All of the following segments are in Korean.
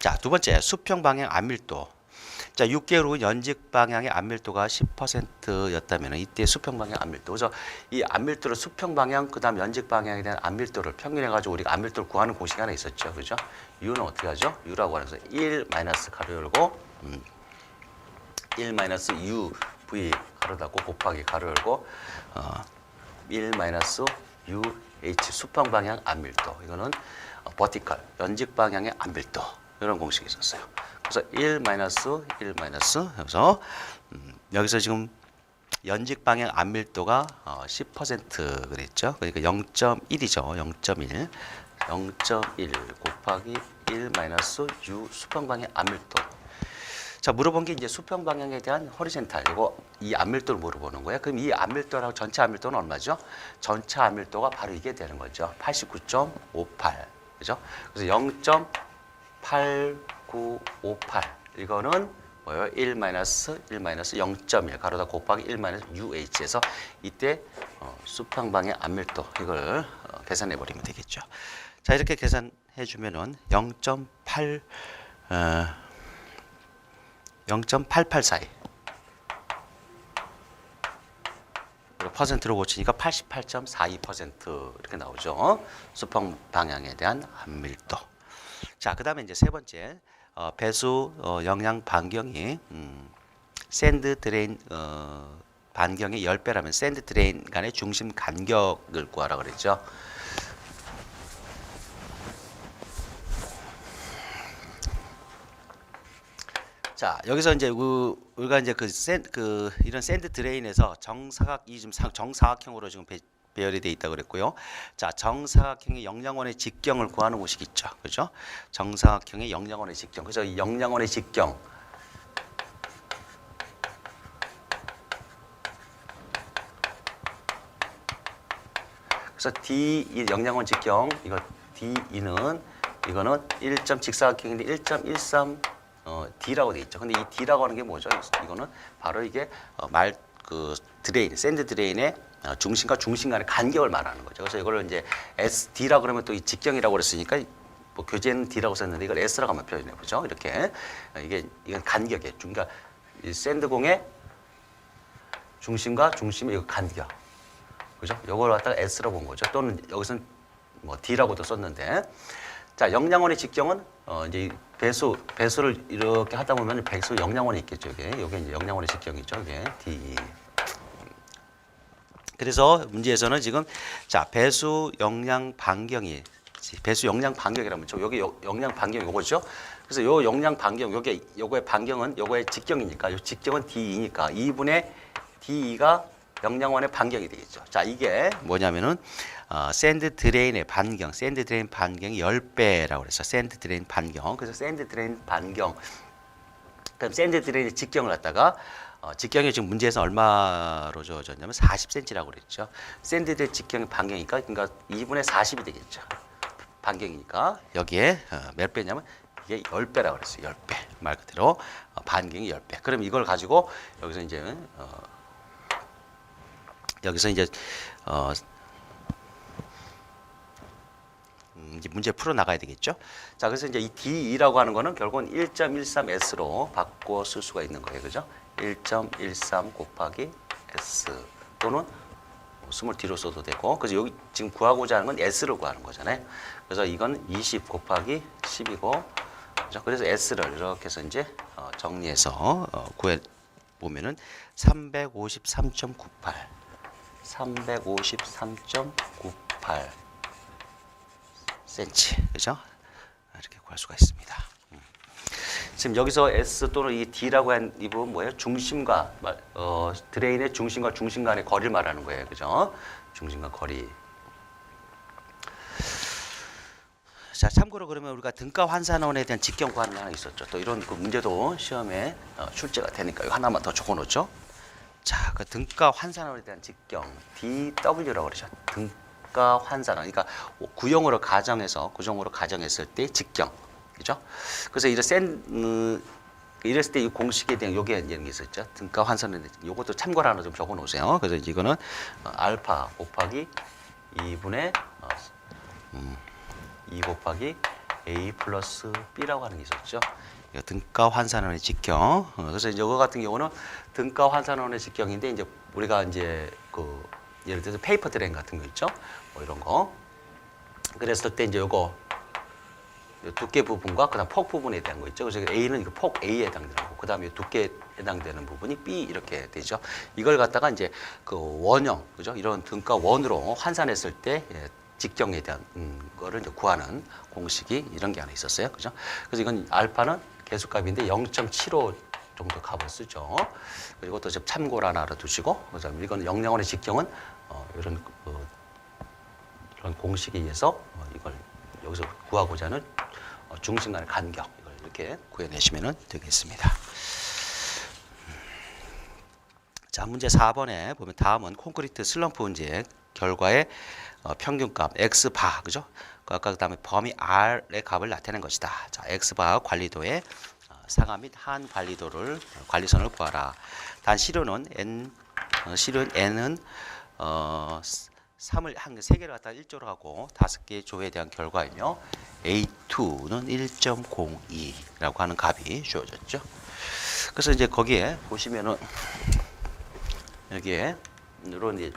자, 두 번째 수평 방향 안밀도. 자, 6개월 후 연직 방향의 안밀도가 10%였다면 이때 수평 방향 안밀도. 그래서 이 안밀도를 수평 방향 그다음 연직 방향에 대한 안밀도를 평균해 가지고 우리가 안밀도를 구하는 공식이 하나 있었죠. 그죠? U는 어떻게 하죠? U라고 하면서 1 마이너스 가로 열고 1 마이너스 U V 가로 닫고 곱하기 가로 열고 1 마이너스 U H 수평 방향 안밀도. 이거는 버티컬 연직 방향의 안밀도. 이런 공식이 있었어요. 그래서 1 마이너스 여기서 여기서 지금 연직 방향 안밀도가 10% 그랬죠. 그러니까 0.1이죠. 0.1 곱하기 1 마이너스 U 수평 방향 안밀도. 자, 물어본 게 이제 수평 방향에 대한 호리젠탈 이거 이 안밀도를 물어보는 거예요. 그럼 이 안밀도랑 전체 안밀도는 얼마죠? 전체 안밀도가 바로 이게 되는 거죠. 89.58 그죠? 그래서 0.8958 이거는 뭐예요? 1 마이너스 0.1 가로다 곱하기 1 마이너스 UH에서 이때 수평 방향 안밀도 이걸 계산해 버리면 되겠죠. 자, 이렇게 계산해 주면은 0.882 퍼센트로 고치니까 88.42% 이렇게 나오죠. 수평 방향에 대한 안밀도. 자, 그다음에 이제 세 번째 배수 영향 반경이 샌드 드레인 반경의 10배라면 샌드 드레인 간의 중심 간격을 구하라 그랬죠. 자, 여기서 이제 우리가 이제 이런 샌드 드레인에서 정사각이 지금 정사각형으로 지금 배열이 돼 있다고 그랬고요. 자, 정사각형의 영양원의 직경을 구하는 공식이 있죠. 그죠? 정사각형의 영양원의 직경. 그래서 이 영양원의 직경. 그래서 D 이 영양원 직경 이거 DE는 이거는 1점 직사각형인데 1.13 D라고 돼 있죠. 근데 이 D라고 하는 게 뭐죠? 이거는 바로 이게 드레인, 샌드 드레인의 중심과 중심 간의 간격을 말하는 거죠. 그래서 이거를 이제 SD라고 그러면 또 이 직경이라고 그랬으니까 뭐 교재는 D라고 썼는데 이걸 S라고 한번 표현해 보죠. 이렇게 이건 간격이에요. 그러니까 이 샌드공의 중심과 중심의 이 간격, 그죠? 이걸 갖다가 S라고 본 거죠. 또는 여기서는 뭐 D라고도 썼는데, 자, 영양원의 직경은 이제 배수를 이렇게 하다 보면 배수 영양원이 있겠죠. 이게 이제 영양원의 직경이죠. 이게 D. 그래서 문제에서는 지금 자, 배수 영양 반경이라면 여기 영양 반경이 요거죠. 그래서 요 영양 반경 요거의 반경은 요거의 직경이니까 요 직경은 DE니까 2분의 DE가 영양원의 반경이 되겠죠. 자, 이게 뭐냐면은 샌드 드레인 반경이 10배라고 그래서 샌드 드레인 반경. 그래서 샌드 드레인 반경. 그럼 샌드 드레인의 직경을 갖다가 직경이 지금 문제에서 얼마로 주어졌냐면 40cm라고 그랬죠. 샌드 드레인 직경의 반경이니까 그러니까 2분의 40이 되겠죠. 반경이니까 여기에 몇 배냐면 이게 10배라고 그랬어요. 10배. 말 그대로 반경이 10배. 그럼 이걸 가지고 여기서 이제 이제 문제 풀어 나가야 되겠죠. 자, 그래서 이제 이 DE라고 하는 거는 결국은 1.13S로 바꿔 쓸 수가 있는 거예요. 그죠? 1.13 곱하기 S 또는 스몰 D로 써도 되고. 그래서 여기 지금 구하고자 하는 건 S를 구하는 거잖아요. 그래서 이건 20 곱하기 10이고. 그죠? 그래서 S를 이렇게 해서 이제 정리해서 구해 보면은 353.98 cm, 그죠? 이렇게 구할 수가 있습니다. 지금 여기서 S 또는 이 D라고 한 이 부분 뭐예요? 중심과 드레인의 중심과 중심 간의 거리를 말하는 거예요, 그죠? 중심과 거리. 자, 참고로 그러면 우리가 등가 환산원에 대한 직경 구하는 게 하나 있었죠. 또 이런 그 문제도 시험에 출제가 되니까 이거 하나만 더 적어놓죠. 자, 그 등가 환산원에 대한 직경 DW라고 그러죠. 등가 환산원. 그러니까 구형으로 가정했을 때 직경, 그죠? 그래서 이랬을 때 이 공식에 대한 요게 이런 게 있었죠. 등가 환산원. 요것도 참고로 하나 좀 적어놓으세요. 그래서 이거는 알파 곱하기 2분의 2 곱하기 A 플러스 B라고 하는 게 있었죠. 등가 환산원의 직경. 그래서 이제 이거 같은 경우는 등가 환산원의 직경인데 이제 우리가 이제 그 예를 들어서 페이퍼 드레인 같은 거 있죠. 뭐 이런 거. 그랬을 때 이제 요거 두께 부분과 그다음 폭 부분에 대한 거 있죠. 그래서 A는 이거 폭 A에 해당되는 거고, 그다음에 두께에 해당되는 부분이 B 이렇게 되죠. 이걸 갖다가 이제 그 원형, 그죠? 이런 등가 원으로 환산했을 때 직경에 대한 거를 이제 구하는 공식이 이런 게 하나 있었어요. 그죠? 그래서 이건 알파는 계수값인데 0.75 정도 값을 쓰죠. 그리고 또 좀 참고를 하나 알아두시고, 그다음에 이건 영양원의 직경은 이런 이런 공식에 의해서 이걸 여기서 구하고자 하는 중심 간의 간격, 이걸 이렇게 구해내시면 되겠습니다. 자, 문제 4번에 보면 다음은 콘크리트 슬럼프 문제 결과의 평균값 X바, 그죠? 아까 그다음에 범위 R의 값을 나타낸 것이다. 자, X바 관리도의 상하 및 한 관리도를 관리선을 구하라. 단 실효는 N은 3을 한 3개를 갖다 1조로 하고 5개의 조에 대한 결과이며 A2는 1.02라고 하는 값이 주어졌죠. 그래서 이제 거기에 보시면은 여기에 이런 이제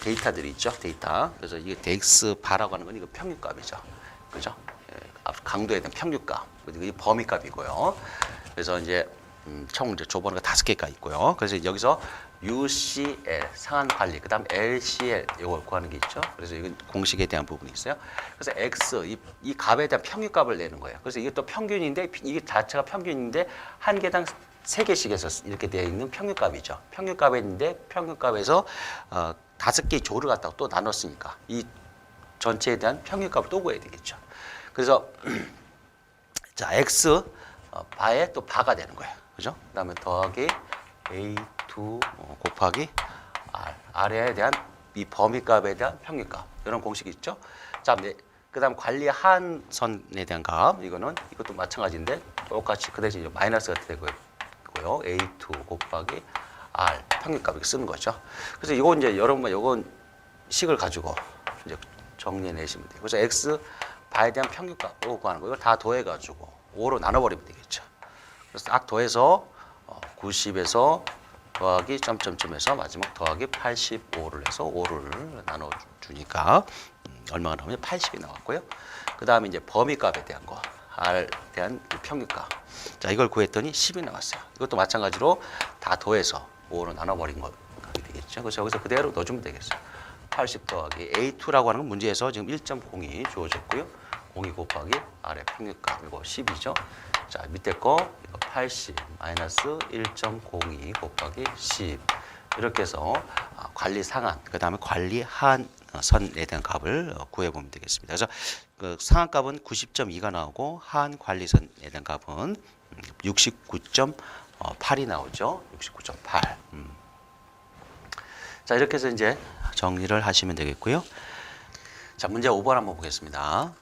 데이터들이 있죠. 데이터. 그래서 이게 X 바라고 하는 건 이거 평균값이죠. 그죠? 강도에 대한 평균값. 그리고 이 범위값이고요. 그래서 이제 총 이제 조번호가 5개가 있고요. 그래서 여기서 UCL 상한 관리, 그다음 LCL 이걸 구하는 게 있죠. 그래서 이건 공식에 대한 부분이 있어요. 그래서 X 이 값에 대한 평균값을 내는 거예요. 그래서 이게 또 평균인데 이게 자체가 평균인데 한 개당 3개씩 해서 이렇게 되어 있는 평균값이죠. 평균값에 있는데 평균값에서 5개의 조를 갖다가 또 나눴으니까 이 전체에 대한 평균값을 또 구해야 되겠죠. 그래서 자, X 바에 또 바가 되는 거예요. 그죠? 그다음에 더하기 A2 곱하기 R. R에 대한 이 범위값에 대한 평균값. 이런 공식이 있죠. 자, 그다음 관리 한선에 대한 값. 이것도 마찬가지인데 똑같이 그 대신 마이너스가 되고요. A2 곱하기 R 평균값 이렇게 쓰는 거죠. 그래서 이거 이제 여러분만 이건 식을 가지고 이제 정리해 내시면 돼요. 그래서 X 바에 대한 평균값으로 구하는 거 이걸 다 더해 가지고 5로 나눠 버리면 되겠죠. 그래서 딱 더해서 90에서 더하기 점점점에서 마지막 더하기 85를 해서 5를 나눠 주니까 얼마가 나오면 80이 나왔고요. 그다음에 이제 범위값에 대한 거 R에 대한 평균값. 자, 이걸 구했더니 10이 나왔어요. 이것도 마찬가지로 다 더해서 5로 나눠 버린 거 되겠죠. 그래서 여기서 그대로 넣어 주면 되겠어요. 80 더하기 A2라고 하는 건 문제에서 지금 1.02 주어졌고요. 02 곱하기 R의 평균값 이거 10이죠. 자, 밑에 거 이거 80 마이너스 1.02 곱하기 10 이렇게 해서 관리 상한 그다음에 관리 한선에 대한 값을 구해 보면 되겠습니다. 그래서 그 상한 값은 90.2가 나오고 한 관리선에 대한 값은 69.8이 나오죠. 69.8. 자, 이렇게 해서 이제 정리를 하시면 되겠고요. 자, 문제 5번 한번 보겠습니다.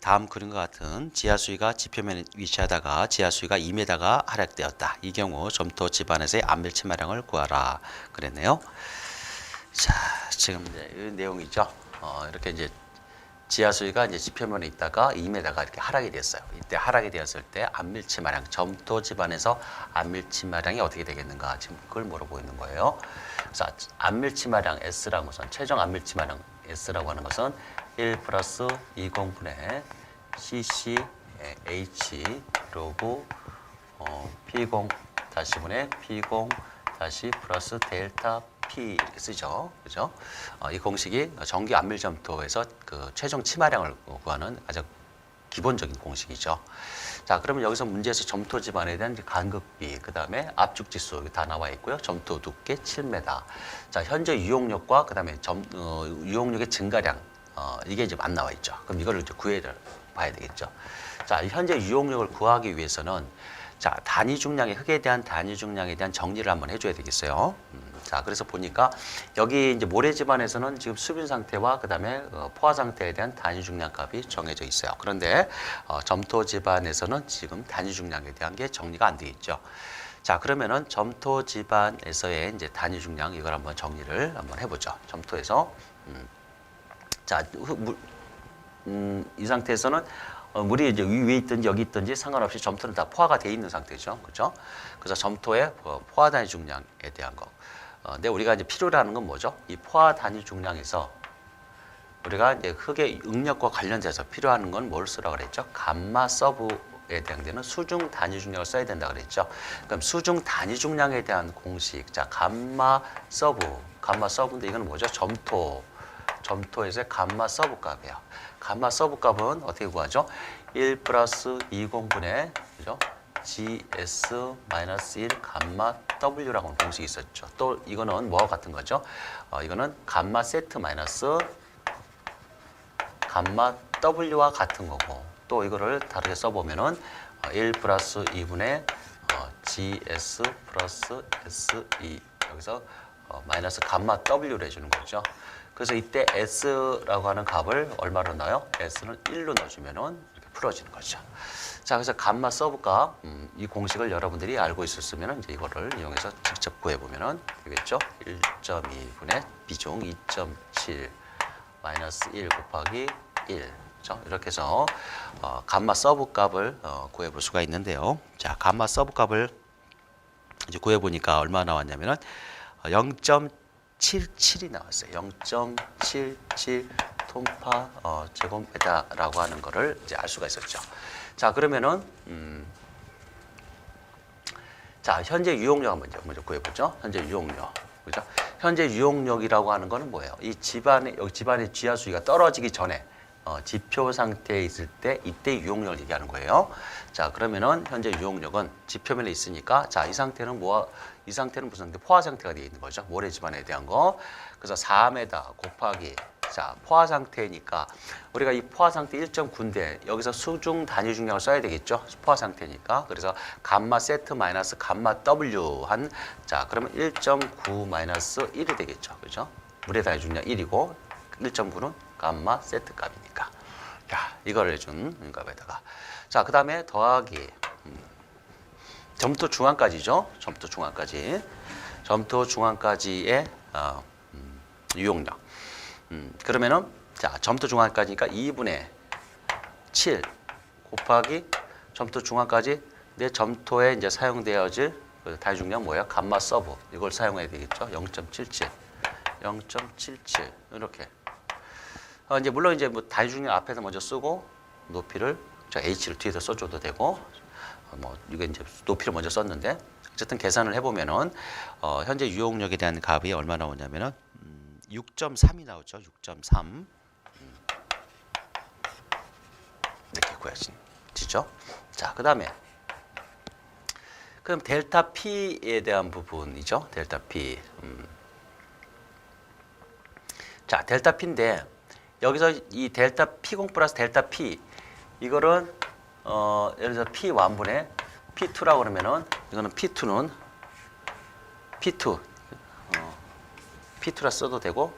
다음 그림과 같은 지하수위가 지표면에 위치하다가 지하수위가 2m가 하락되었다. 이 경우 점토 집안에서의 안밀침하량을 구하라. 그랬네요. 자, 지금 이제 이 내용이죠. 이렇게 이제 지하수위가 이제 지표면에 있다가 2m가 이렇게 하락이 됐어요. 이때 하락이 되었을 때 안밀침하량, 점토 집안에서 안밀침하량이 어떻게 되겠는가 지금 그걸 물어보고 있는 거예요. 자, 안밀침하량 S라는 것은 최종 안밀침하량 S라고 하는 것은 1 플러스 20분의 CC H 로그 P0 다시 분의 P0 다시 플러스 델타 P 이렇게 쓰죠. 그죠? 이 공식이 정기 안밀 점토에서 그 최종 침하량을 구하는 아주 기본적인 공식이죠. 자, 그러면 여기서 문제에서 점토 집안에 대한 간극비, 그 다음에 압축 지수 다 나와 있고요. 점토 두께 7m. 자, 현재 유용력과 그 다음에 유용력의 증가량 이게 이제 안 나와 있죠. 그럼 이거를 이제 구해 봐야 되겠죠. 자, 현재 유용력을 구하기 위해서는 자, 단위 중량의 흙에 대한 단위 중량에 대한 정리를 한번 해줘야 되겠어요. 자, 그래서 보니까 여기 이제 모래 집안에서는 지금 수분 상태와 그다음에 포화 상태에 대한 단위 중량 값이 정해져 있어요. 그런데 점토 집안에서는 지금 단위 중량에 대한 게 정리가 안 돼 있죠. 자, 그러면은 점토 집안에서의 이제 단위 중량 이걸 한번 정리를 한번 해보죠. 점토에서 자, 이 상태에서는 물이 이제 위에 있든지 여기 있든지 상관없이 점토는 다 포화가 돼 있는 상태죠. 그렇죠? 그래서 점토의 포화 단위 중량에 대한 거. 근데 우리가 이제 필요로 하는 건 뭐죠? 이 포화 단위 중량에서 우리가 이제 흙의 응력과 관련돼서 필요한 건 뭘 쓰라고 그랬죠? 감마 서브에 해당되는 수중 단위 중량을 써야 된다 그랬죠. 그럼 수중 단위 중량에 대한 공식. 자, 감마 서브인데 이건 뭐죠? 점토에서의 감마 서브 값이에요. 감마 서브 값은 어떻게 구하죠? 1 플러스 20분의 그죠? GS-1 감마 W라고 하는 공식이 있었죠. 또 이거는 뭐와 같은 거죠? 이거는 감마 세트 마이너스 감마 W와 같은 거고, 또 이거를 다르게 써보면은 1 플러스 2분의 GS 플러스 SE 여기서 마이너스 감마 W를 해주는 거죠. 그래서 이때 S라고 하는 값을 얼마로 넣어요? S는 1로 넣어주면은 이렇게 풀어지는 거죠. 자, 그래서 감마 서브 값, 이 공식을 여러분들이 알고 있었으면 이제 이거를 이용해서 직접 구해보면은 되겠죠? 1.2분의 비중 2.7 마이너스 1 곱하기 1. 그렇죠? 이렇게 해서 감마 서브 값을 구해볼 수가 있는데요. 자, 감마 서브 값을 이제 구해보니까 얼마 나왔냐면은 0.77이 나왔어요. 0.77 톤파 제곱미터라고 하는 거를 이제 알 수가 있었죠. 자, 그러면은 자, 현재 유용력 먼저 구해보죠. 현재 유용력. 그죠? 현재 유용력이라고 하는 거는 뭐예요? 이 여기 집안의 지하 수위가 떨어지기 전에 지표 상태에 있을 때 이때 유용력을 얘기하는 거예요. 자, 그러면은 현재 유용력은 지표면에 있으니까 자, 이 상태는 무슨 상태? 포화 상태가 되어 있는 거죠. 모래 집안에 대한 거. 그래서 4m 곱하기 자, 포화 상태니까 우리가 이 포화 상태 1.9인데 여기서 수중 단위 중량을 써야 되겠죠. 포화 상태니까. 그래서 감마 세트 마이너스 감마 W 자, 그러면 1.9 마이너스 1이 되겠죠. 그죠? 물의 단위 중량 1이고 1.9는 감마 세트 값이니까. 자, 이거를 해준 값에다가 자, 그 다음에 더하기 점토 중앙까지죠. 점토 중앙까지의 유용력. 그러면은 자, 점토 중앙까지니까 2분의 7 곱하기 점토 중앙까지 내 점토에 이제 사용되어질 단위 중량 뭐예요? 감마 서브 이걸 사용해야 되겠죠. 0.77 이렇게. 이제 물론 이제 뭐 단위 중량 앞에서 먼저 쓰고 높이를 저 H를 뒤에서 써줘도 되고 뭐 이게 이제 높이를 먼저 썼는데 어쨌든 계산을 해보면은 현재 유용력에 대한 값이 얼마 나오냐면은 6.3이 나오죠. 6.3 이렇게 구해지죠. 자, 그 다음에 그럼 델타 P에 대한 부분이죠. 델타 P. 자, 델타 P인데 여기서 이 델타 P0 플러스 델타 P 이거는 예를 들어서 P1분의 P2라고 그러면은 이거는 P2는 P2라 써도 되고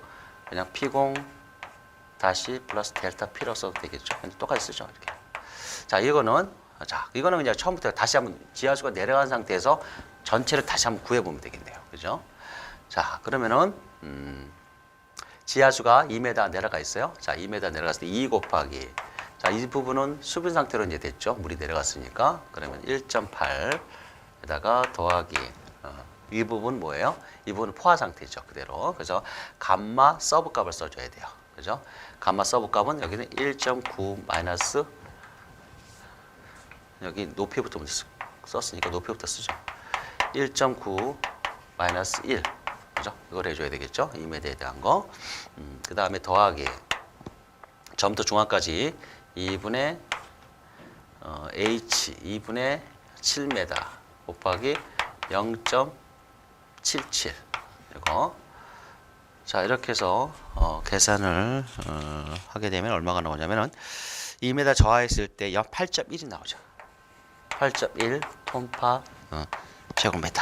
그냥 P0 다시 플러스 델타 P라고 써도 되겠죠. 똑같이 쓰죠. 이렇게. 자, 이거는 그냥 처음부터 다시 한번 지하수가 내려간 상태에서 전체를 다시 한번 구해보면 되겠네요. 그죠? 자, 그러면은 지하수가 2m 내려가 있어요. 자, 2m 내려갔을 때 2 곱하기 자, 이 부분은 수분 상태로 이제 됐죠. 물이 내려갔으니까. 그러면 1.8에다가 더하기 이 부분 뭐예요? 이 부분은 포화 상태죠. 그대로. 그래서 감마 서브 값을 써줘야 돼요. 그죠? 감마 서브 값은 여기는 1.9 마이너스 여기 높이부터 먼저 썼으니까 높이부터 쓰죠. 1.9 마이너스 1 그죠? 이걸 해줘야 되겠죠? 2m에 대한 거. 그 다음에 더하기 점부터 중앙까지 2분의 H 2분의 7m 곱하기 0.77 이거. 자, 이렇게 해서 계산을 하게 되면 얼마가 나오냐면은 2m 저하했을 때 약 8.1이 나오죠. 8.1 톤파 제곱미터.